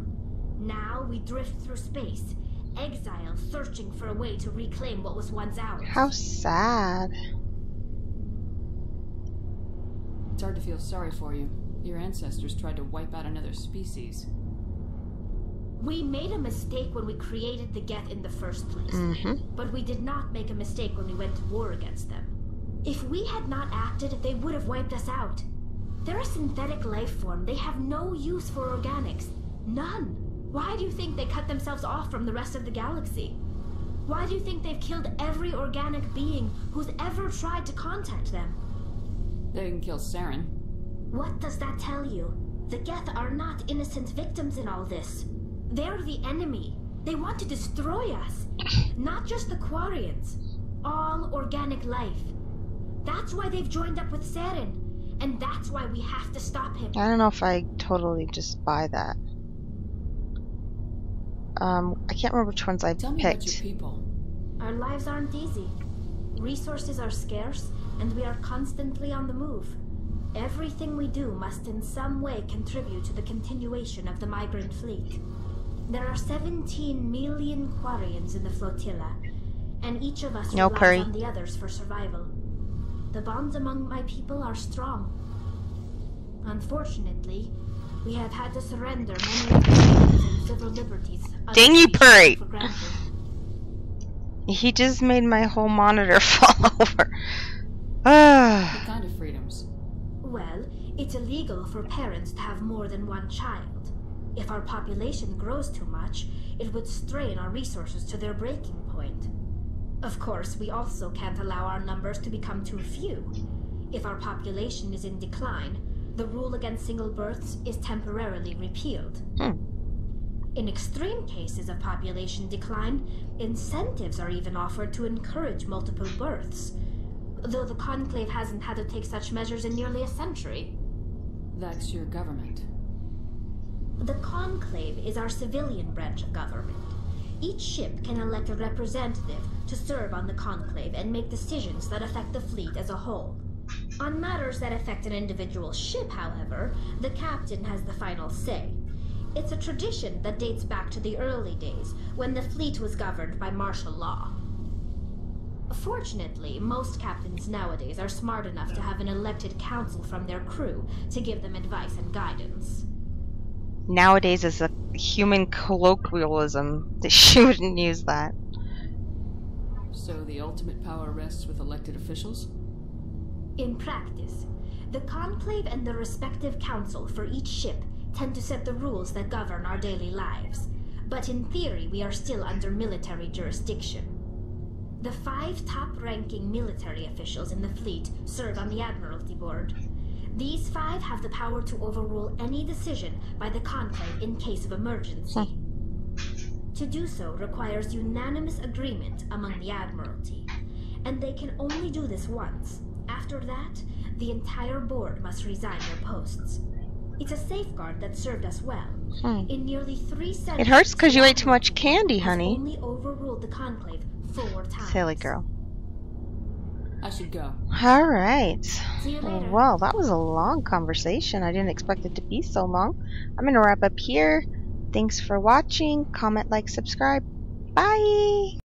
Now we drift through space, exile, searching for a way to reclaim what was once ours. How sad. It's hard to feel sorry for you. Your ancestors tried to wipe out another species. We made a mistake when we created the Geth in the first place. But we did not make a mistake when we went to war against them. If we had not acted, they would have wiped us out. They're a synthetic life form. They have no use for organics. None. Why do you think they cut themselves off from the rest of the galaxy? Why do you think they've killed every organic being who's ever tried to contact them? They didn't kill Saren. What does that tell you? The Geth are not innocent victims in all this. They're the enemy. They want to destroy us. Not just the Quarians. All organic life. That's why they've joined up with Saren. And that's why we have to stop him. I don't know if I totally just buy that. I can't remember which ones I Tell me about picked. your people. Our lives aren't easy. Resources are scarce, and we are constantly on the move. Everything we do must in some way contribute to the continuation of the migrant fleet. There are 17 million Quarians in the flotilla, and each of us relies on the others for survival. The bonds among my people are strong. Unfortunately, we have had to surrender many of the freedoms and civil liberties. Dang you, Purry! He just made my whole monitor fall over. What kind of freedoms? Well, it's illegal for parents to have more than one child. If our population grows too much, it would strain our resources to their breaking point. Of course, we also can't allow our numbers to become too few. If our population is in decline, the rule against single births is temporarily repealed. In extreme cases of population decline, incentives are even offered to encourage multiple births, though the Conclave hasn't had to take such measures in nearly a century. That's your government. The Conclave is our civilian branch of government. Each ship can elect a representative to serve on the Conclave and make decisions that affect the fleet as a whole. On matters that affect an individual ship, however, the captain has the final say. It's a tradition that dates back to the early days, when the fleet was governed by martial law. Fortunately, most captains nowadays are smart enough to have an elected council from their crew to give them advice and guidance. Nowadays is a human colloquialism. They shouldn't use that. So the ultimate power rests with elected officials? In practice, the Conclave and the respective council for each ship tend to set the rules that govern our daily lives, but in theory we are still under military jurisdiction. The 5 top-ranking military officials in the fleet serve on the Admiralty Board. These 5 have the power to overrule any decision by the Conclave in case of emergency. To do so requires unanimous agreement among the Admiralty, and they can only do this once. After that, the entire board must resign their posts. It's a safeguard that served us well. In nearly 3 centuries, it hurts because you ate too much candy, honey. Only overruled the Conclave 4 times. Silly girl. I should go. Alright. See you later. Well, that was a long conversation. I didn't expect it to be so long. I'm going to wrap up here. Thanks for watching. Comment, like, subscribe. Bye!